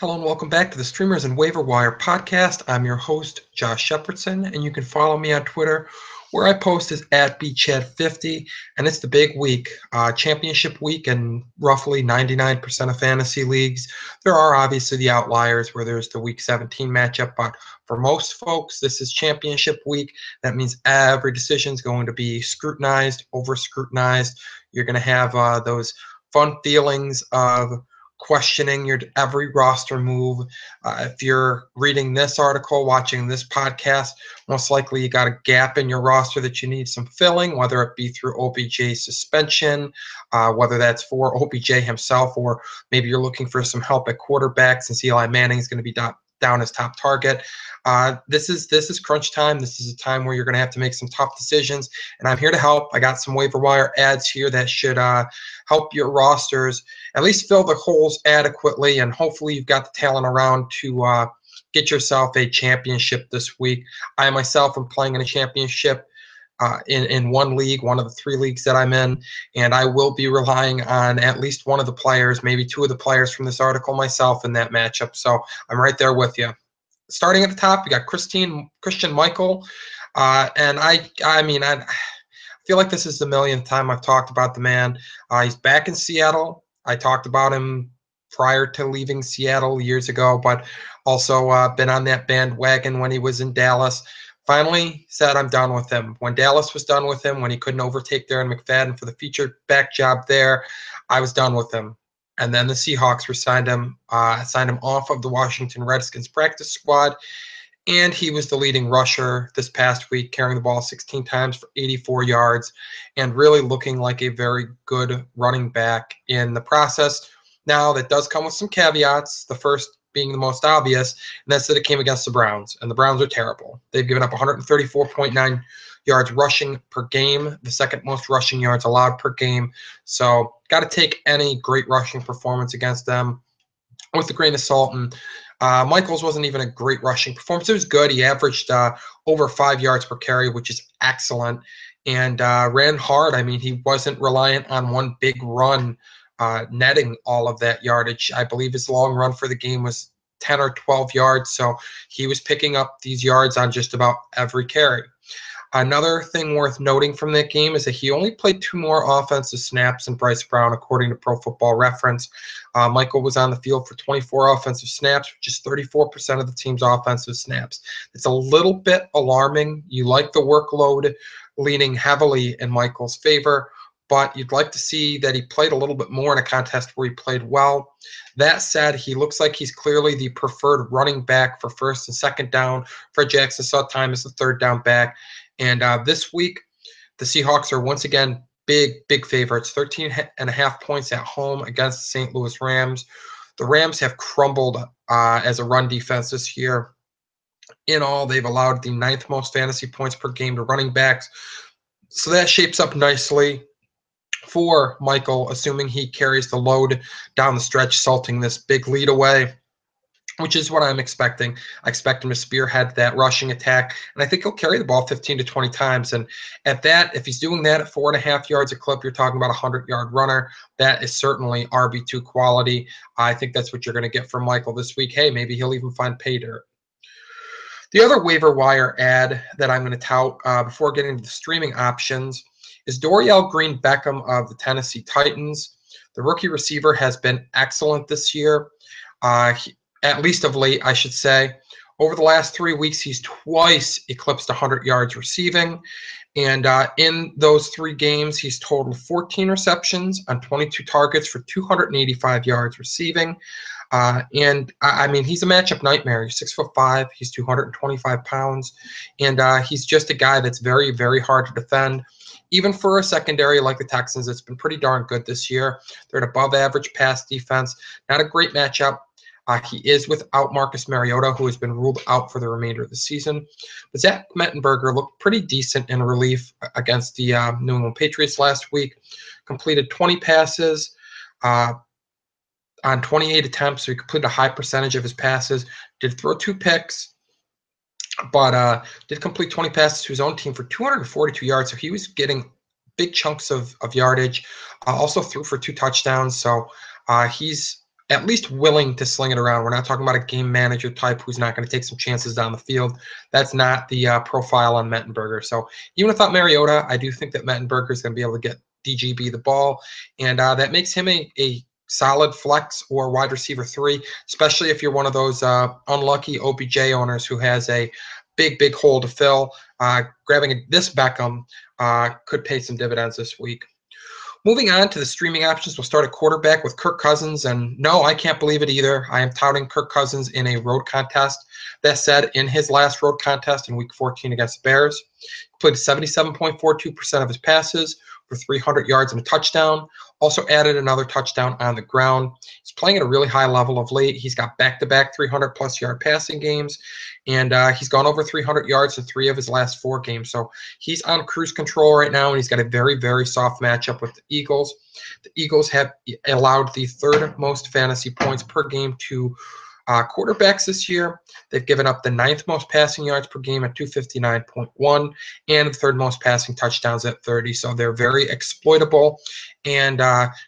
Hello and welcome back to the Streamers and Waiver Wire podcast. I'm your host, Josh Shepardson, and you can follow me on Twitter where I post is at BChat50, and it's the big week, championship week in roughly 99% of fantasy leagues. There are obviously the outliers where there's the week 17 matchup, but for most folks, this is championship week. That means every decision is going to be scrutinized, over-scrutinized. You're going to have those fun feelings of questioning your every roster move. If you're reading this article, watching this podcast, most likely you got a gap in your roster that you need some filling, whether it be through OBJ suspension, whether that's for OBJ himself, or maybe you're looking for some help at quarterback since Eli Manning is going to be down as top target. This is crunch time. This is a time where you're going to have to make some tough decisions, and I'm here to help. I got some waiver wire ads here that should help your rosters at least fill the holes adequately, and hopefully you've got the talent around to get yourself a championship this week. I myself am playing in a championship in one league, one of the three leagues that I'm in, and I will be relying on at least one of the players, maybe two of the players from this article myself in that matchup. So I'm right there with you. Starting at the top, we got Christian Michael, and I feel like this is the millionth time I've talked about the man. He's back in Seattle. I talked about him prior to leaving Seattle years ago, but also been on that bandwagon when he was in Dallas. Finally said I'm done with him. When Dallas was done with him, when he couldn't overtake Darren McFadden for the featured back job there, I was done with him. And then the Seahawks signed him off of the Washington Redskins practice squad, and he was the leading rusher this past week, carrying the ball 16 times for 84 yards, and really looking like a very good running back in the process. Now, that does come with some caveats, the first being the most obvious, and that's that it came against the Browns, and the Browns are terrible. They've given up 134.9 yards rushing per game, the second most rushing yards allowed per game. So got to take any great rushing performance against them with a grain of salt. And Michaels wasn't even a great rushing performance. It was good. He averaged over 5 yards per carry, which is excellent, and ran hard. I mean, he wasn't reliant on one big run netting all of that yardage. I believe his long run for the game was 10 or 12 yards, so he was picking up these yards on just about every carry. Another thing worth noting from that game is that he only played 2 more offensive snaps than Bryce Brown, according to Pro Football Reference. Michael was on the field for 24 offensive snaps, which is 34% of the team's offensive snaps. It's a little bit alarming. You like the workload leaning heavily in Michael's favor, but you'd like to see that he played a little bit more in a contest where he played well. That said, he looks like he's clearly the preferred running back for first and second down. Fred Jackson saw time as the third down back. And this week, the Seahawks are once again big favorites, 13.5 points at home against the St. Louis Rams. The Rams have crumbled as a run defense this year. In all, they've allowed the 9th most fantasy points per game to running backs. So that shapes up nicely for Michael, assuming he carries the load down the stretch, salting this big lead away, which is what I'm expecting. I expect him to spearhead that rushing attack, and I think he'll carry the ball 15 to 20 times. And at that, if he's doing that at 4.5 yards a clip, you're talking about a 100-yard runner. That is certainly RB2 quality. I think that's what you're going to get from Michael this week. Hey, maybe he'll even find pay dirt. The other waiver wire ad that I'm going to tout before getting to the streaming options is Dorial Green-Beckham of the Tennessee Titans. The rookie receiver has been excellent this year. At least of late, I should say. Over the last 3 weeks, he's twice eclipsed 100 yards receiving. And in those 3 games, he's totaled 14 receptions on 22 targets for 285 yards receiving. And I mean, he's a matchup nightmare. He's 6'5", he's 225 pounds, and he's just a guy that's very, very hard to defend. Even for a secondary like the Texans, it's been pretty darn good this year. They're an above-average pass defense. Not a great matchup. He is without Marcus Mariota, who has been ruled out for the remainder of the season. But Zach Mettenberger looked pretty decent in relief against the New England Patriots last week. Completed 20 passes on 28 attempts, so he completed a high percentage of his passes. Did throw 2 picks, but did complete 20 passes to his own team for 242 yards. So he was getting big chunks of yardage. Also threw for 2 touchdowns. So he's at least willing to sling it around. We're not talking about a game manager type who's not going to take some chances down the field. That's not the profile on Mettenberger. So even without Mariota, I do think that Mettenberger is going to be able to get DGB the ball, and that makes him a solid flex or wide receiver 3, especially if you're one of those unlucky OBJ owners who has a big hole to fill. Grabbing this Beckham could pay some dividends this week. Moving on to the streaming options, we'll start at quarterback with Kirk Cousins. And no, I can't believe it either. I am touting Kirk Cousins in a road contest. That said, in his last road contest in Week 14 against the Bears, he played 77.42% of his passes for 300 yards and a touchdown. Also added another touchdown on the ground. He's playing at a really high level of late. He's got back-to-back 300-plus yard passing games, and he's gone over 300 yards in 3 of his last 4 games. So he's on cruise control right now, and he's got a very soft matchup with the Eagles. The Eagles have allowed the 3rd most fantasy points per game to quarterbacks this year. They've given up the 9th most passing yards per game at 259.1 and the 3rd most passing touchdowns at 30. So they're very exploitable. And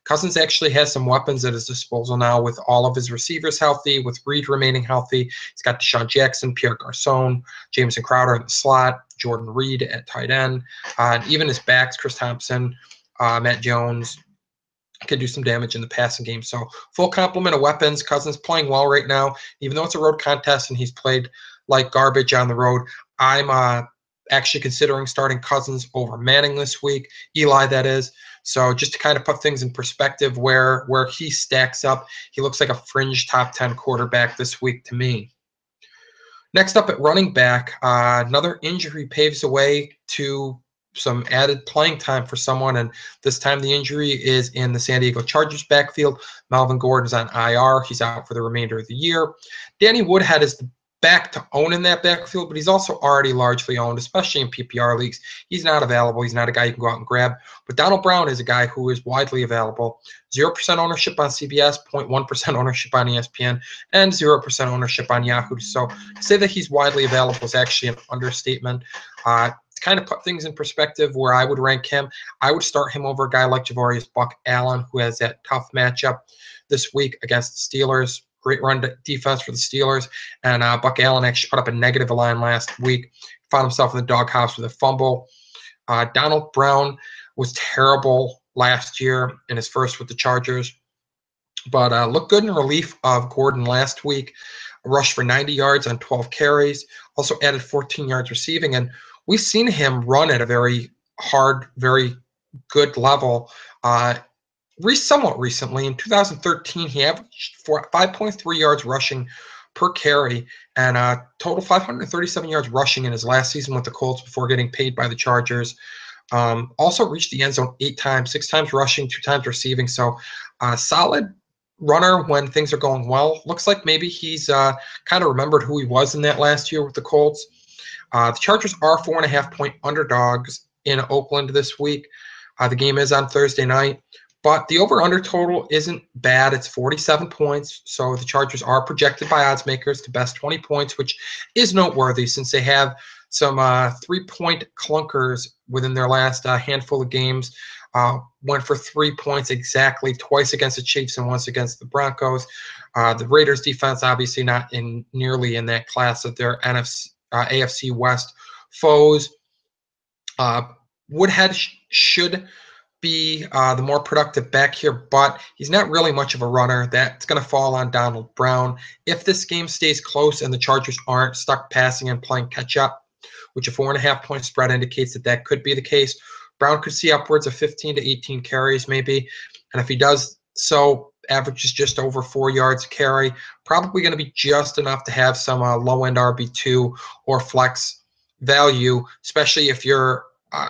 Cousins actually has some weapons at his disposal now with all of his receivers healthy, with Reed remaining healthy. He's got Deshaun Jackson, Pierre Garçon, Jameson Crowder in the slot, Jordan Reed at tight end, and even his backs, Chris Thompson, Matt Jones, could do some damage in the passing game. So full complement of weapons. Cousins playing well right now. Even though it's a road contest and he's played like garbage on the road, I'm actually considering starting Cousins over Manning this week. Eli, that is. So just to kind of put things in perspective where he stacks up, he looks like a fringe top 10 quarterback this week to me. Next up at running back, another injury paves the way to some added playing time for someone, and this time the injury is in the San Diego Chargers backfield. Melvin Gordon's on IR. He's out for the remainder of the year. Danny Woodhead is the back to own in that backfield, but he's also already largely owned, especially in PPR leagues. He's not available. He's not a guy you can go out and grab. But Donald Brown is a guy who is widely available. 0% ownership on CBS, 0.1% ownership on ESPN, and 0% ownership on Yahoo. So to say that he's widely available is actually an understatement. To kind of put things in perspective where I would rank him, I would start him over a guy like Javorius Buck Allen, who has that tough matchup this week against the Steelers. Great run defense for the Steelers. And Buck Allen actually put up a negative line last week. Found himself in the doghouse with a fumble. Donald Brown was terrible last year in his first with the Chargers, but looked good in relief of Gordon last week. Rushed for 90 yards on 12 carries. Also added 14 yards receiving. And we've seen him run at a very hard, very good level. Somewhat recently, in 2013, he averaged 5.3 yards rushing per carry and total 537 yards rushing in his last season with the Colts before getting paid by the Chargers. Also reached the end zone 8 times, 6 times rushing, 2 times receiving. So solid runner when things are going well. Looks like maybe he's kind of remembered who he was in that last year with the Colts. The Chargers are 4.5-point underdogs in Oakland this week. The game is on Thursday night. But the over-under total isn't bad. It's 47 points. So the Chargers are projected by odds makers to best 20 points, which is noteworthy since they have some 3-point clunkers within their last handful of games. Went for 3 points exactly, twice against the Chiefs and once against the Broncos. The Raiders defense obviously not nearly in that class of their AFC West foes. Woodhead should be the more productive back here, but he's not really much of a runner. That's going to fall on Donald Brown. If this game stays close and the Chargers aren't stuck passing and playing catch up, which a 4.5-point spread indicates that could be the case, Brown could see upwards of 15 to 18 carries maybe. And if he does so, averages just over 4 yards a carry, probably going to be just enough to have some low-end RB2 or flex value, especially if you're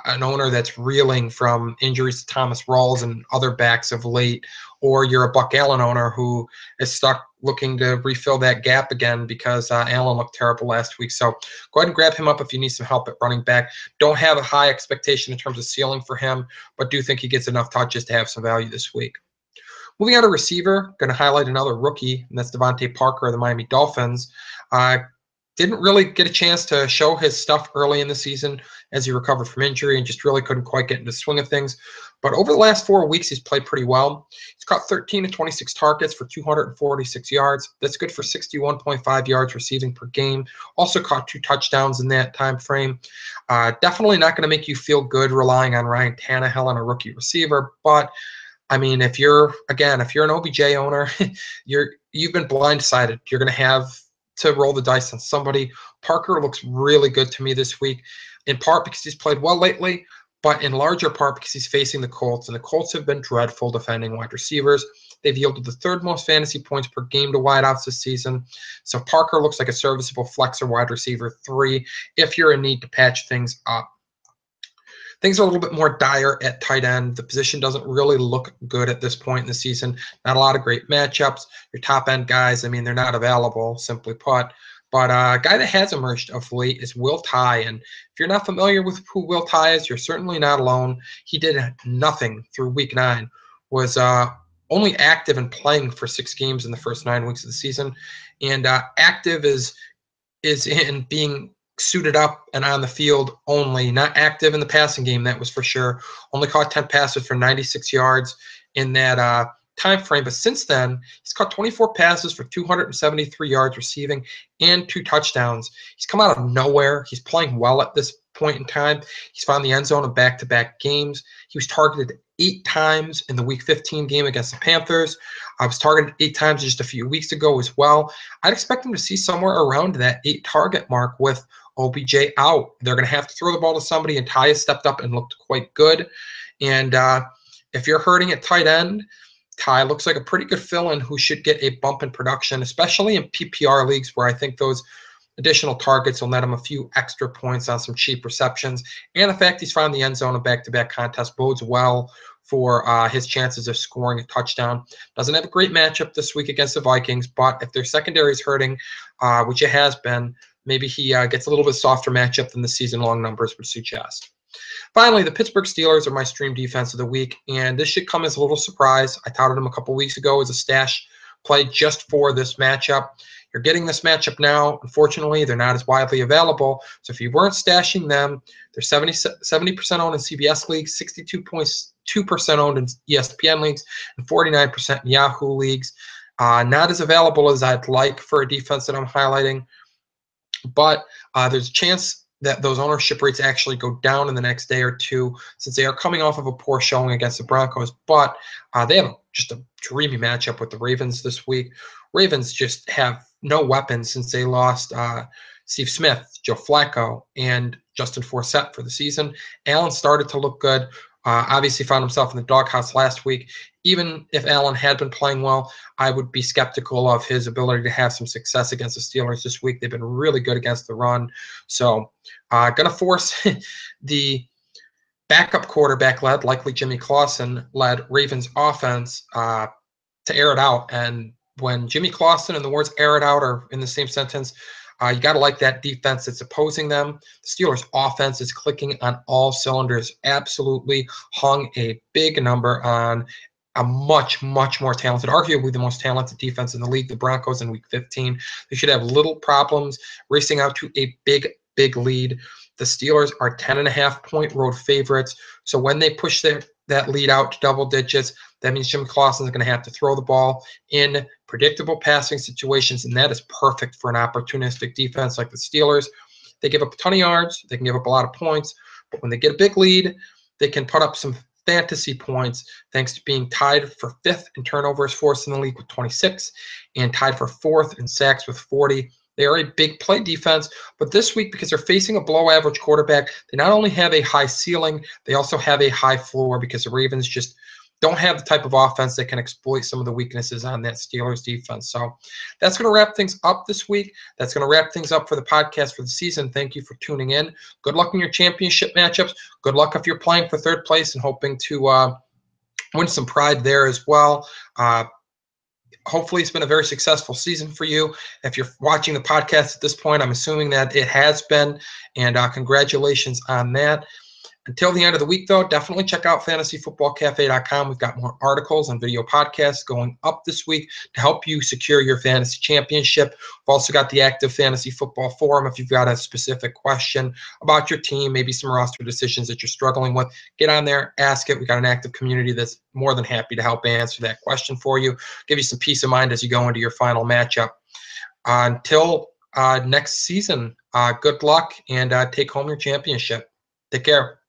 an owner that's reeling from injuries to Thomas Rawls and other backs of late, or you're a Buck Allen owner who is stuck looking to refill that gap again because Allen looked terrible last week. So go ahead and grab him up if you need some help at running back. Don't have a high expectation in terms of ceiling for him, but do think he gets enough touches to have some value this week. Moving on to receiver, going to highlight another rookie, and that's Devontae Parker of the Miami Dolphins. didn't really get a chance to show his stuff early in the season as he recovered from injury and just really couldn't quite get into the swing of things. But over the last 4 weeks, he's played pretty well. He's caught 13 to 26 targets for 246 yards. That's good for 61.5 yards receiving per game. Also caught 2 touchdowns in that time frame. Definitely not going to make you feel good relying on Ryan Tannehill and a rookie receiver, but I mean, if you're an OBJ owner, you've been blindsided. You're going to have to roll the dice on somebody. Parker looks really good to me this week, in part because he's played well lately, but in larger part because he's facing the Colts, and the Colts have been dreadful defending wide receivers. They've yielded the 3rd most fantasy points per game to wideouts this season. So Parker looks like a serviceable flex or wide receiver 3 if you're in need to patch things up. Things are a little bit more dire at tight end. The position doesn't really look good at this point in the season. Not a lot of great matchups. Your top end guys, I mean, they're not available, simply put. But a guy that has emerged of late is Will Tye. And if you're not familiar with who Will Tye is, you're certainly not alone. He did nothing through week 9, was only active and playing for 6 games in the first 9 weeks of the season. And active is in being suited up and on the field only, not active in the passing game, that was for sure. Only caught 10 passes for 96 yards in that time frame. But since then, he's caught 24 passes for 273 yards receiving and 2 touchdowns. He's come out of nowhere. He's playing well at this point in time. He's found the end zone in back-to-back games. He was targeted 8 times in the Week 15 game against the Panthers. I was targeted 8 times just a few weeks ago as well. I'd expect him to see somewhere around that 8 target mark with OBJ out. They're going to have to throw the ball to somebody, and Tye has stepped up and looked quite good. And if you're hurting at tight end, Tye looks like a pretty good fill-in who should get a bump in production, especially in PPR leagues where I think those additional targets will net him a few extra points on some cheap receptions. And the fact he's found the end zone in back-to-back contests bodes well for his chances of scoring a touchdown. Doesn't have a great matchup this week against the Vikings, but if their secondary is hurting, which it has been, maybe he gets a little bit softer matchup than the season-long numbers would suggest. Finally, the Pittsburgh Steelers are my stream defense of the week, and this should come as a little surprise. I touted them a couple weeks ago as a stash play just for this matchup. You're getting this matchup now. Unfortunately, they're not as widely available. So if you weren't stashing them, they're 70% owned in CBS leagues, 62.2% owned in ESPN leagues, and 49% in Yahoo leagues. Not as available as I'd like for a defense that I'm highlighting, but there's a chance that those ownership rates actually go down in the next day or two since they are coming off of a poor showing against the Broncos. But they have just a dreamy matchup with the Ravens this week. Ravens just have no weapons since they lost Steve Smith, Joe Flacco, and Justin Forsett for the season. Allen started to look good. Obviously found himself in the doghouse last week. Even if Allen had been playing well, I would be skeptical of his ability to have some success against the Steelers this week. They've been really good against the run. So going to force the backup quarterback-led, likely Jimmy Clausen-led Ravens offense to air it out. And when Jimmy Clausen and the words air it out are in the same sentence, you got to like that defense that's opposing them. The Steelers' offense is clicking on all cylinders, absolutely hung a big number on a much, much more talented, arguably the most talented defense in the league, the Broncos in Week 15. They should have little problems racing out to a big, big lead. The Steelers are 10.5-point road favorites. So when they push that lead out to double digits, that means Jimmy Clausen is going to have to throw the ball in predictable passing situations, and that is perfect for an opportunistic defense like the Steelers. They give up a ton of yards. They can give up a lot of points. But when they get a big lead, they can put up some fantasy points thanks to being tied for 5th in turnovers forced in the league with 26 and tied for 4th in sacks with 40. They are a big play defense, but this week, because they're facing a below-average quarterback, they not only have a high ceiling, they also have a high floor because the Ravens just don't have the type of offense that can exploit some of the weaknesses on that Steelers defense. So that's going to wrap things up this week. That's going to wrap things up for the podcast for the season. Thank you for tuning in. Good luck in your championship matchups. Good luck if you're playing for 3rd place and hoping to win some pride there as well. Hopefully it's been a very successful season for you. If you're watching the podcast at this point, I'm assuming that it has been, and congratulations on that. Until the end of the week, though, definitely check out fantasyfootballcafe.com. We've got more articles and video podcasts going up this week to help you secure your fantasy championship. We've also got the active fantasy football forum. If you've got a specific question about your team, maybe some roster decisions that you're struggling with, get on there, ask it. We've got an active community that's more than happy to help answer that question for you, give you some peace of mind as you go into your final matchup. Until next season, good luck and take home your championship. Take care.